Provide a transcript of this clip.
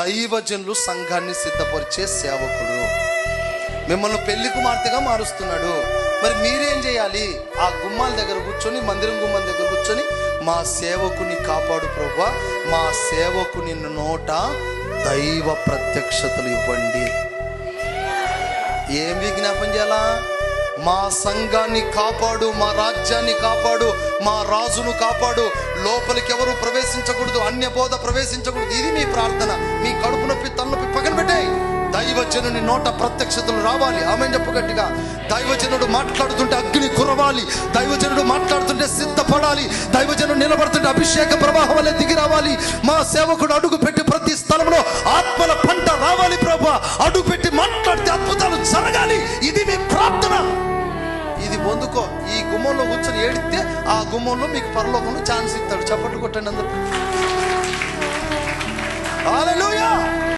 దైవజనులు సంఘాన్ని సిద్ధపరిచే సేవకుడు. మిమ్మల్ని పెళ్లి కుమార్తెగా మారుస్తున్నాడు. మరి మీరేం చేయాలి? ఆ గుమ్మాల దగ్గర కూర్చొని, మందిరం గుమ్మాల దగ్గర కూర్చొని, మా సేవకుని కాపాడు ప్రభువా, మా సేవకుని నోట దైవ ప్రత్యక్షతలు ఇవ్వండి. ఏం విజ్ఞాపన చేయాలా? మా సంఘాన్ని కాపాడు, మా రాజ్యాన్ని కాపాడు, మా రాజును కాపాడు, లోపలికి ఎవరు ప్రవేశించకూడదు, అన్య బోధ ప్రవేశించకూడదు. ఇది మీ ప్రార్థన. మీ కడుపు నొప్పి, తలనొప్పి పక్కన పెట్టేయి. దైవజనుని నోట ప్రత్యక్షతలు రావాలి. ఆమేన్ చెప్పు గట్టిగా. దైవజనుడు మాట్లాడుతుంటే అగ్ని కురవాలి. దైవజనుడు మాట్లాడుతుంటే సిద్ధపడాలి. దైవజనుడు నిలబడుతుంటే అభిషేక ప్రవాహం వల్లే దిగి రావాలి. మా సేవకుడు అడుగు పెట్టి ప్రతి స్థలంలో ఆత్మల పంట రావాలి ప్రభువా. అడుగు పెట్టి మాట్లాడితే అద్భుతాలు జరగాలి. ఇది మీ ప్రార్థన. ఇది పొందుకో. ఈ గుమ్మంలో కూర్చొని ఏడితే ఆ గుమ్మంలో మీకు పరలోకంలో ఛాన్స్ ఇస్తాడు. చప్పట్లు కొట్టండి అందరూ. హల్లెలూయా.